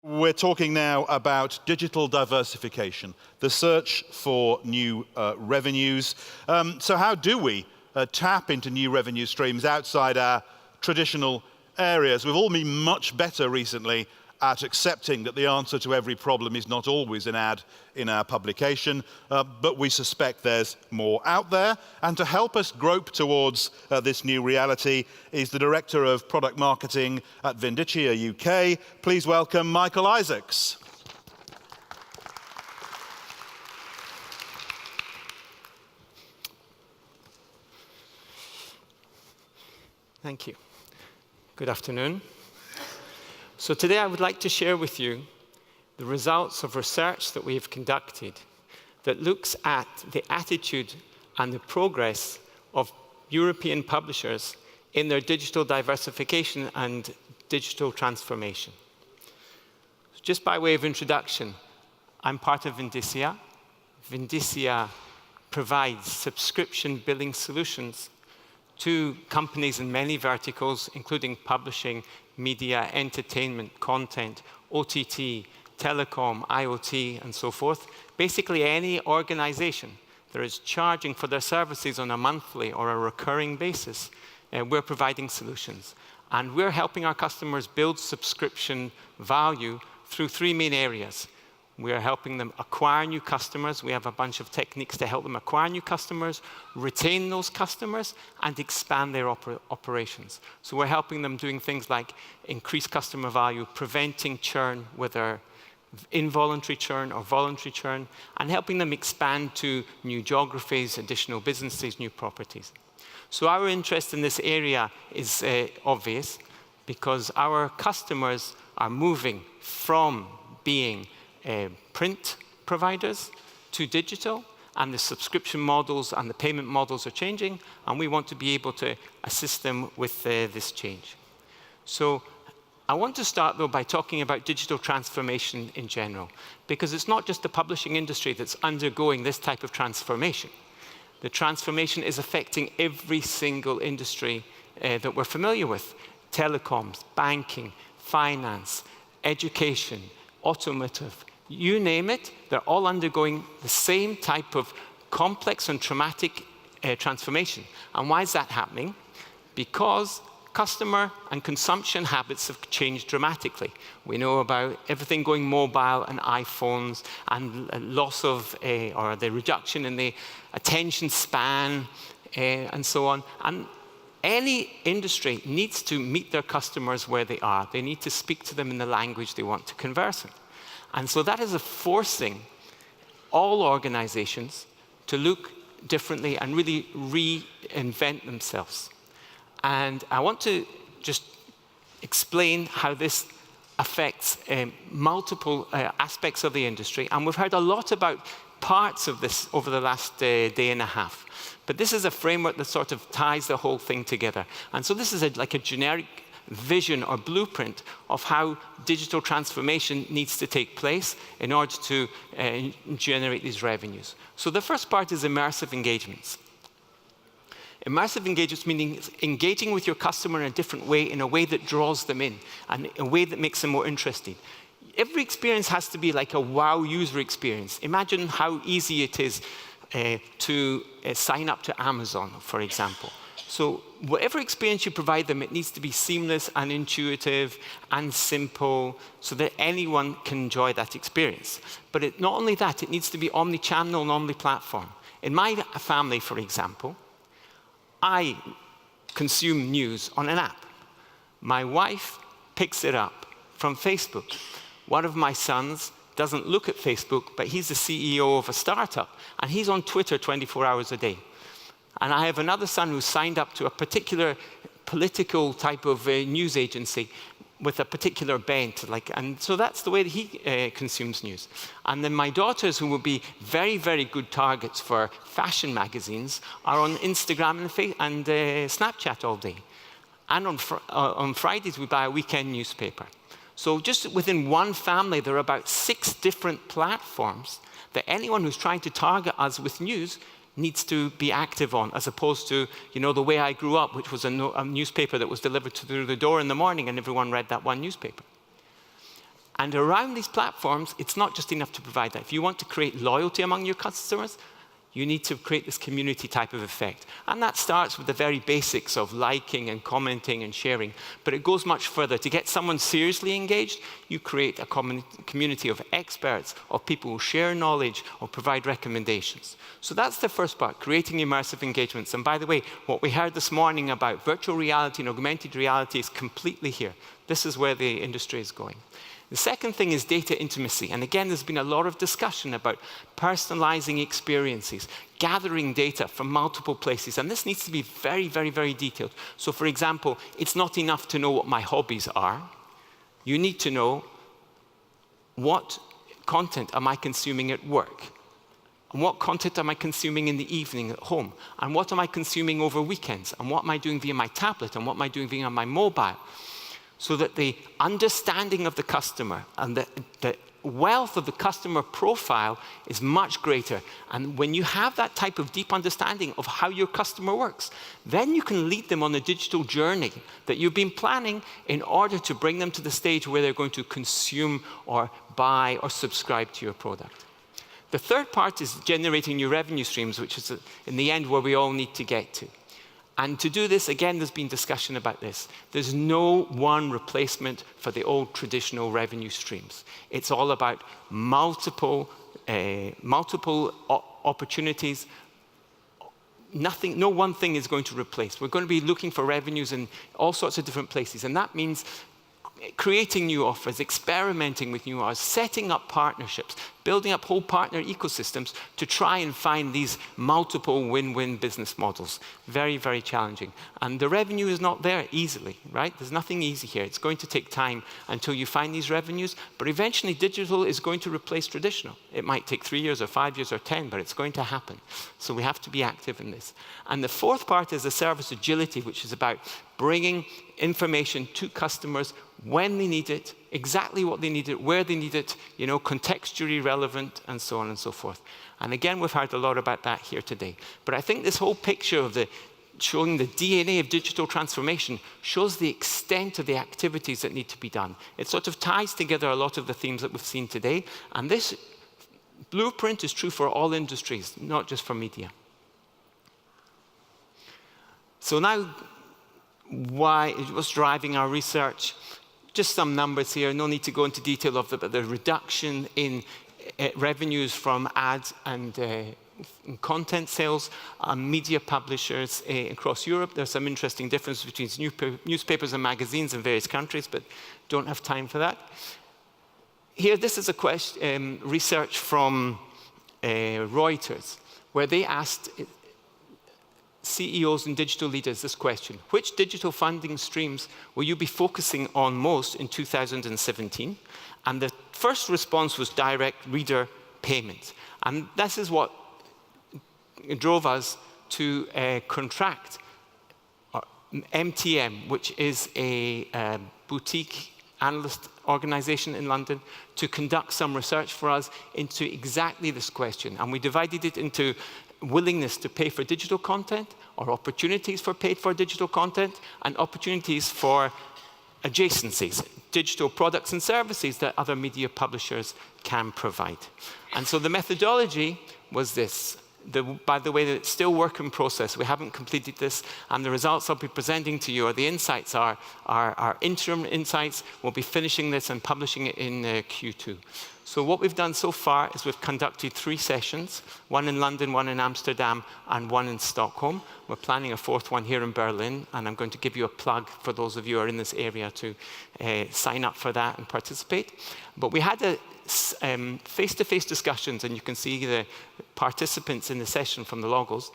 We're talking now about digital diversification, the search for new revenues. So how do we tap into new revenue streams outside our traditional areas? We've all been much better recently at accepting that the answer to every problem is not always an ad in our publication, but we suspect there's more out there. And to help us grope towards this new reality is the Director of Product Marketing at Vindicia UK. Please welcome Michael Isaacs. Thank you. Good afternoon. So today I would like to share with you the results of research that we have conducted that looks at the attitude and the progress of European publishers in their digital diversification and digital transformation. Just by way of introduction, I'm part of Vindicia. Vindicia provides subscription billing solutions to companies in many verticals, including publishing, media, entertainment, content, OTT, telecom, IoT, and so forth. Basically, any organization that is charging for their services on a monthly or a recurring basis, we're providing solutions. And we're helping our customers build subscription value through three main areas. We are helping them acquire new customers. We have a bunch of techniques to help them acquire new customers, retain those customers, and expand their operations. So we're helping them doing things like increase customer value, preventing churn, whether involuntary churn or voluntary churn, and helping them expand to new geographies, additional businesses, new properties. So our interest in this area is obvious because our customers are moving from being print providers to digital, and the subscription models and the payment models are changing, and we want to be able to assist them with this change. So I want to start, though, by talking about digital transformation in general, because it's not just the publishing industry that's undergoing this type of transformation. The transformation is affecting every single industry that we're familiar with: telecoms, banking, finance, education, automotive. You name it, they're all undergoing the same type of complex and traumatic transformation. And why is that happening? Because customer and consumption habits have changed dramatically. We know about everything going mobile and iPhones and loss of, or the reduction in the attention span and so on. And any industry needs to meet their customers where they are. They need to speak to them in the language they want to converse in. And so that is forcing all organizations to look differently and really reinvent themselves. And I want to just explain how this affects multiple aspects of the industry. And we've heard a lot about parts of this over the last day and a half. But this is a framework that sort of ties the whole thing together. And so this is like a generic vision or blueprint of how digital transformation needs to take place in order to generate these revenues. So the first part is immersive engagements. Immersive engagements meaning engaging with your customer in a different way, in a way that draws them in, and a way that makes them more interested. Every experience has to be like a wow user experience. Imagine how easy it is to sign up to Amazon, for example. So whatever experience you provide them, it needs to be seamless and intuitive and simple so that anyone can enjoy that experience. But not only that, it needs to be omni-channel and omni-platform. In my family, for example, I consume news on an app. My wife picks it up from Facebook. One of my sons doesn't look at Facebook, but he's the CEO of a startup, and he's on Twitter 24 hours a day. And I have another son who's signed up to a particular political type of news agency with a particular bent. And so that's the way that he consumes news. And then my daughters, who will be very, very good targets for fashion magazines, are on Instagram and Snapchat all day. And on Fridays, we buy a weekend newspaper. So just within one family, there are about 6 different platforms that anyone who's trying to target us with news needs to be active on, as opposed to, you know, the way I grew up, which was a newspaper that was delivered through the door in the morning and everyone read that one newspaper. And around these platforms, it's not just enough to provide that. If you want to create loyalty among your customers, you need to create this community type of effect. And that starts with the very basics of liking and commenting and sharing. But it goes much further. To get someone seriously engaged, you create a community of experts, of people who share knowledge or provide recommendations. So that's the first part, creating immersive engagements. And by the way, what we heard this morning about virtual reality and augmented reality is completely here. This is where the industry is going. The second thing is data intimacy. And again, there's been a lot of discussion about personalizing experiences, gathering data from multiple places. And this needs to be very, very, very detailed. So for example, it's not enough to know what my hobbies are. You need to know what content am I consuming at work? And what content am I consuming in the evening at home? And what am I consuming over weekends? And what am I doing via my tablet? And what am I doing via my mobile? So that the understanding of the customer and the wealth of the customer profile is much greater. And when you have that type of deep understanding of how your customer works, then you can lead them on a digital journey that you've been planning in order to bring them to the stage where they're going to consume or buy or subscribe to your product. The third part is generating new revenue streams, which is in the end where we all need to get to. And to do this, again, there's been discussion about this. There's no one replacement for the old traditional revenue streams. It's all about multiple opportunities. No one thing is going to replace. We're going to be looking for revenues in all sorts of different places. And that means creating new offers, experimenting with new offers, setting up partnerships, building up whole partner ecosystems to try and find these multiple win-win business models. Very, very challenging. And the revenue is not there easily, right? There's nothing easy here. It's going to take time until you find these revenues, but eventually digital is going to replace traditional. It might take 3 years or 5 years or 10, but it's going to happen. So we have to be active in this. And the fourth part is the service agility, which is about bringing information to customers when they need it, exactly what they need it, where they need it, contextually relevant, and so on and so forth. And again, we've heard a lot about that here today. But I think this whole picture of showing the DNA of digital transformation shows the extent of the activities that need to be done. It sort of ties together a lot of the themes that we've seen today. And this blueprint is true for all industries, not just for media. So now, what's driving our research? Just some numbers here, no need to go into detail of the reduction in revenues from ads and content sales, media publishers across Europe. There's some interesting differences between newspapers and magazines in various countries, but don't have time for that. Here, this is a research from Reuters, where they asked CEOs and digital leaders this question: which digital funding streams will you be focusing on most in 2017? And the first response was direct reader payments. And this is what drove us to contract MTM, which is a boutique analyst organization in London, to conduct some research for us into exactly this question. And we divided it into willingness to pay for digital content, or opportunities for paid for digital content, and opportunities for adjacencies, digital products and services that other media publishers can provide. And so the methodology was this. By the way, it's still work in process. We haven't completed this, and the results I'll be presenting to you, or the insights are interim insights. We'll be finishing this and publishing it in Q2. So what we've done so far is we've conducted 3 sessions, one in London, one in Amsterdam, and one in Stockholm. We're planning a 4th one here in Berlin, and I'm going to give you a plug for those of you who are in this area to sign up for that and participate. But we had face-to-face discussions, and you can see the participants in the session from the logos,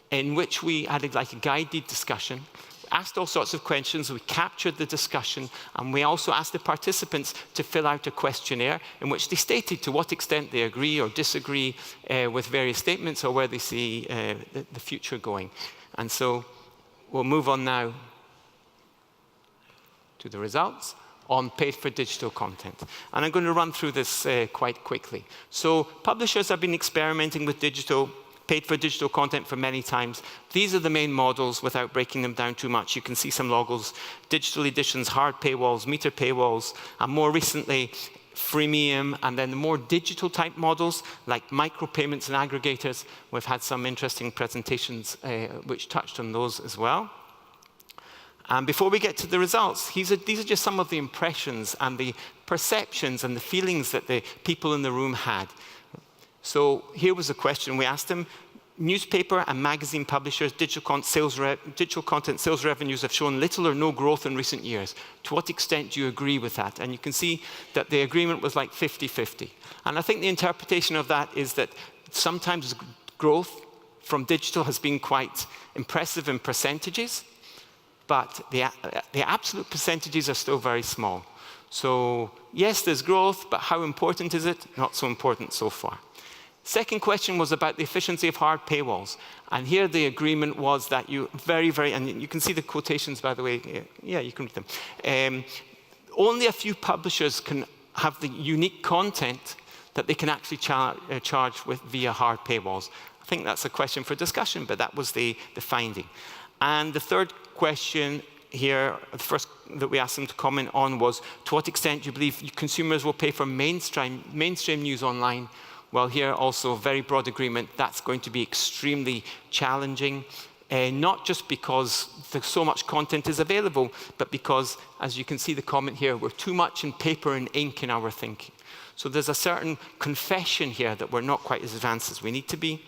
in which we had a guided discussion, asked all sorts of questions, we captured the discussion, and we also asked the participants to fill out a questionnaire in which they stated to what extent they agree or disagree with various statements, or where they see the future going. And so we'll move on now to the results on paid for digital content. And I'm going to run through this quite quickly. So publishers have been experimenting with paid for digital content for many times. These are the main models without breaking them down too much. You can see some logos: digital editions, hard paywalls, meter paywalls, and more recently, freemium, and then the more digital type models like micropayments and aggregators. We've had some interesting presentations which touched on those as well. And before we get to the results, these are just some of the impressions and the perceptions and the feelings that the people in the room had. So here was a question we asked them. Newspaper and magazine publishers' digital content sales revenues have shown little or no growth in recent years. To what extent do you agree with that? And you can see that the agreement was like 50-50. And I think the interpretation of that is that sometimes growth from digital has been quite impressive in percentages, but the absolute percentages are still very small. So yes, there's growth, but how important is it? Not so important so far. Second question was about the efficiency of hard paywalls. And here the agreement was that you and you can see the quotations, by the way. Yeah, you can read them. Only a few publishers can have the unique content that they can actually charge with via hard paywalls. I think that's a question for discussion, but that was the finding. And the third question here, the first that we asked them to comment on was, to what extent do you believe consumers will pay for mainstream news online? Well, here also very broad agreement, that's going to be extremely challenging, not just because so much content is available, but because, as you can see the comment here, we're too much in paper and ink in our thinking. So there's a certain confession here that we're not quite as advanced as we need to be.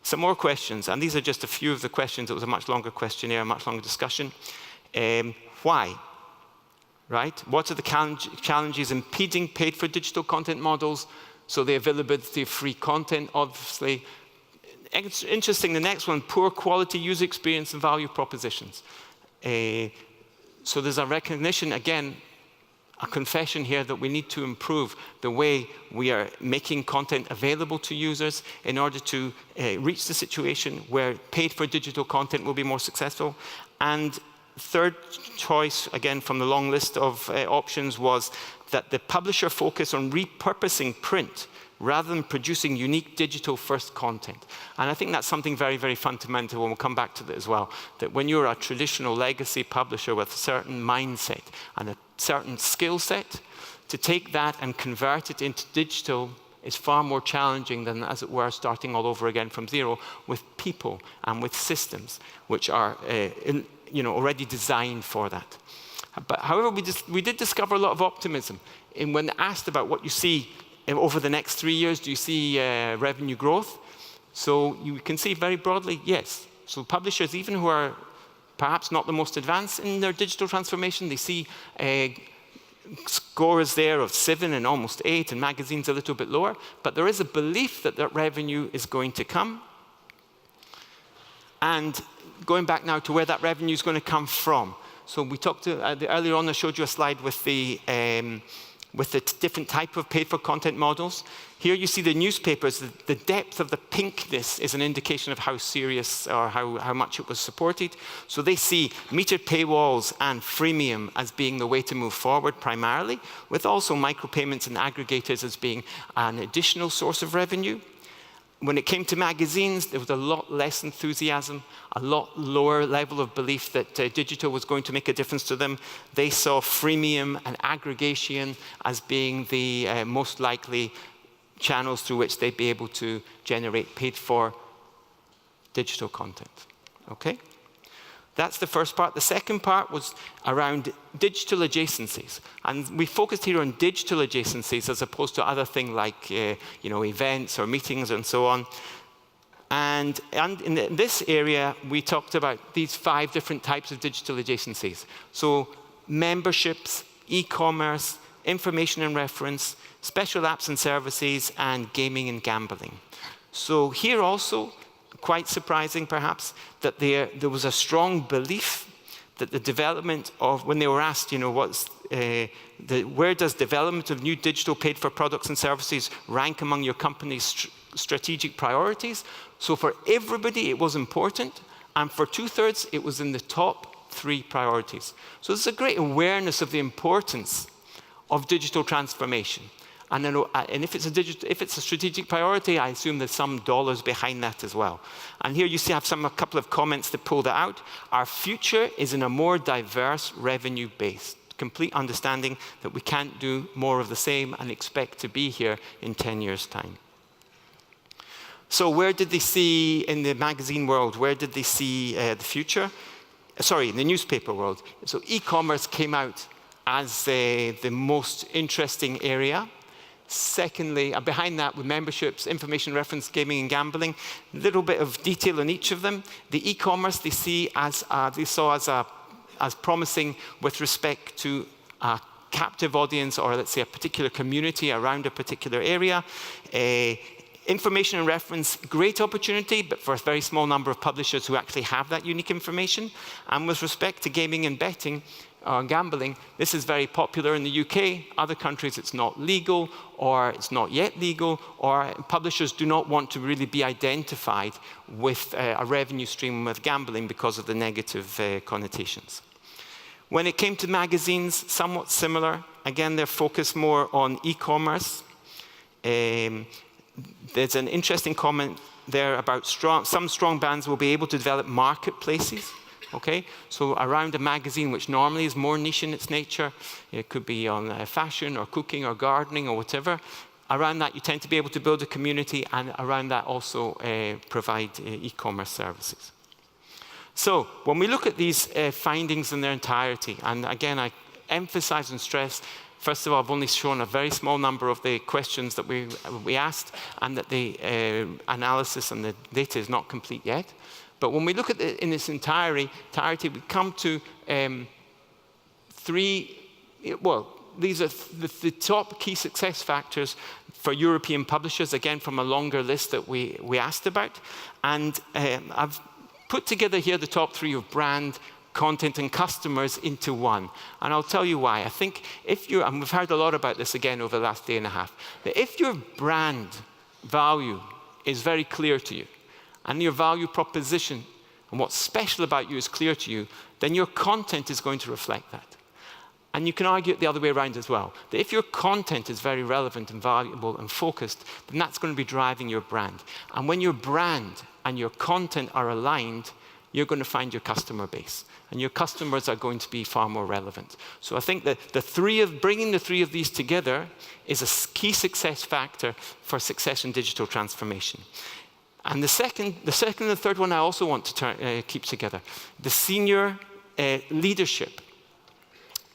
Some more questions, and these are just a few of the questions. It was a much longer questionnaire, a much longer discussion. Why? Right? What are the challenges impeding paid for digital content models? So the availability of free content, obviously. It's interesting, the next one, poor quality user experience and value propositions. So there's a recognition, again, a confession here that we need to improve the way we are making content available to users in order to reach the situation where paid for digital content will be more successful. And third choice, again, from the long list of options, was that the publisher focus on repurposing print rather than producing unique digital-first content. And I think that's something very, very fundamental, and we'll come back to that as well, that when you're a traditional legacy publisher with a certain mindset and a certain skill set, to take that and convert it into digital is far more challenging than, as it were, starting all over again from zero with people and with systems which are already designed for that. But however, we did discover a lot of optimism. And when asked about what you see over the next 3 years, do you see revenue growth? So you can see very broadly, yes. So publishers, even who are perhaps not the most advanced in their digital transformation, they see scores there of 7 and almost 8, and magazines a little bit lower. But there is a belief that that revenue is going to come. And going back now to where that revenue is going to come from. So we talked earlier on, I showed you a slide with the different type of paid for content models. Here you see the newspapers. The depth of the pinkness is an indication of how serious or how much it was supported. So they see metered paywalls and freemium as being the way to move forward primarily, with also micropayments and aggregators as being an additional source of revenue. When it came to magazines, there was a lot less enthusiasm, a lot lower level of belief that digital was going to make a difference to them. They saw freemium and aggregation as being the most likely channels through which they'd be able to generate paid for digital content. Okay? That's the first part. The second part was around digital adjacencies. And we focused here on digital adjacencies as opposed to other things like events or meetings and so on. And in this area, we talked about these 5 different types of digital adjacencies. So memberships, e-commerce, information and reference, special apps and services, and gaming and gambling. So here also, quite surprising perhaps, that there was a strong belief that the development of, when they were asked, where does development of new digital paid for products and services rank among your company's strategic priorities? So for everybody it was important, and for 2/3 it was in the top 3 priorities. So there's a great awareness of the importance of digital transformation. And if it's a strategic priority, I assume there's some dollars behind that as well. And here you see I have a couple of comments that pull that out. Our future is in a more diverse revenue-based complete understanding that we can't do more of the same and expect to be here in 10 years' time. So where did they see, in the magazine world, where did they see the future? Sorry, in the newspaper world. So e-commerce came out as the most interesting area. Secondly, behind that, with memberships, information reference, gaming and gambling, a little bit of detail on each of them. The e-commerce they saw as promising with respect to a captive audience, or let's say a particular community around a particular area. Information and reference, great opportunity, but for a very small number of publishers who actually have that unique information. And with respect to gaming and betting, gambling, this is very popular in the UK. Other countries, it's not legal, or it's not yet legal, or publishers do not want to really be identified with a revenue stream with gambling because of the negative connotations. When it came to magazines, somewhat similar. Again, they're focused more on e-commerce. There's an interesting comment there about some strong brands will be able to develop marketplaces. Okay, so around a magazine which normally is more niche in its nature, it could be on fashion or cooking or gardening or whatever. Around that, you tend to be able to build a community, and around that also provide e-commerce services. So when we look at these findings in their entirety, and again, I emphasize and stress, first of all, I've only shown a very small number of the questions that we asked, and that the analysis and the data is not complete yet. But when we look at it in its entirety, we come to these are the top key success factors for European publishers, again, from a longer list that we asked about. And I've put together here the top 3 of brand, content, and customers into one. And I'll tell you why. I think and we've heard a lot about this again over the last day and a half, that if your brand value is very clear to you, and your value proposition and what's special about you is clear to you, then your content is going to reflect that. And you can argue it the other way around as well, that if your content is very relevant and valuable and focused, then that's going to be driving your brand. And when your brand and your content are aligned, you're going to find your customer base. And your customers are going to be far more relevant. So I think that bringing the 3 of these together is a key success factor for success in digital transformation. And the second and the third one I also want to keep together. The senior leadership.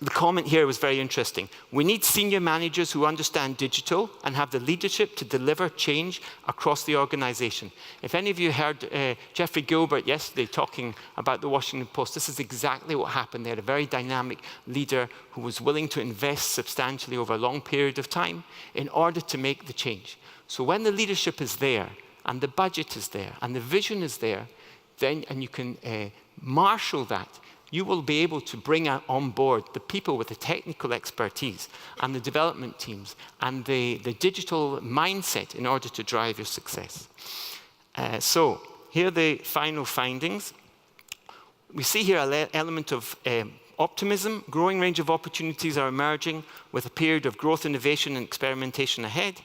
The comment here was very interesting. We need senior managers who understand digital and have the leadership to deliver change across the organization. If any of you heard Jeffrey Gilbert yesterday talking about the Washington Post, this is exactly what happened. They had a very dynamic leader who was willing to invest substantially over a long period of time in order to make the change. So when the leadership is there, and the budget is there, and the vision is there, and you can marshal that, you will be able to bring on board the people with the technical expertise and the development teams and the digital mindset in order to drive your success. So here are the final findings. We see here an element of optimism. Growing range of opportunities are emerging with a period of growth, innovation, and experimentation ahead.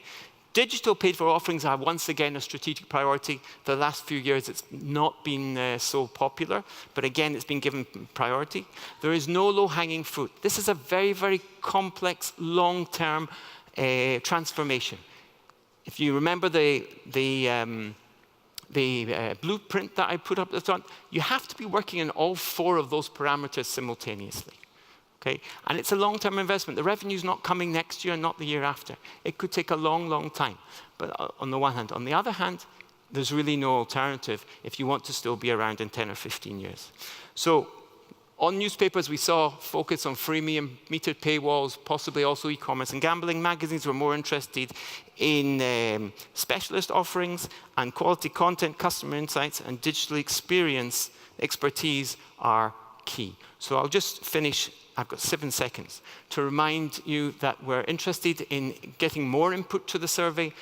Digital paid-for offerings are once again a strategic priority. For the last few years, it's not been so popular, but again, it's been given priority. There is no low-hanging fruit. This is a very, very complex, long-term transformation. If you remember the blueprint that I put up at the front, you have to be working on all 4 of those parameters simultaneously. Okay? And it's a long-term investment. The revenue's not coming next year, not the year after. It could take a long, long time. But on the one hand. On the other hand, there's really no alternative if you want to still be around in 10 or 15 years. So on newspapers, we saw focus on freemium, metered paywalls, possibly also e-commerce and gambling. Magazines were more interested in specialist offerings and quality content, customer insights, and digital experience expertise are key. So I'll just finish. I've got 7 seconds to remind you that we're interested in getting more input to the survey.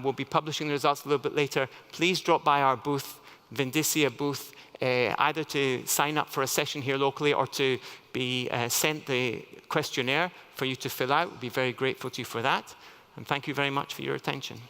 We'll be publishing the results a little bit later. Please drop by our booth, Vindicia booth, either to sign up for a session here locally or to be sent the questionnaire for you to fill out. We'll be very grateful to you for that. And thank you very much for your attention.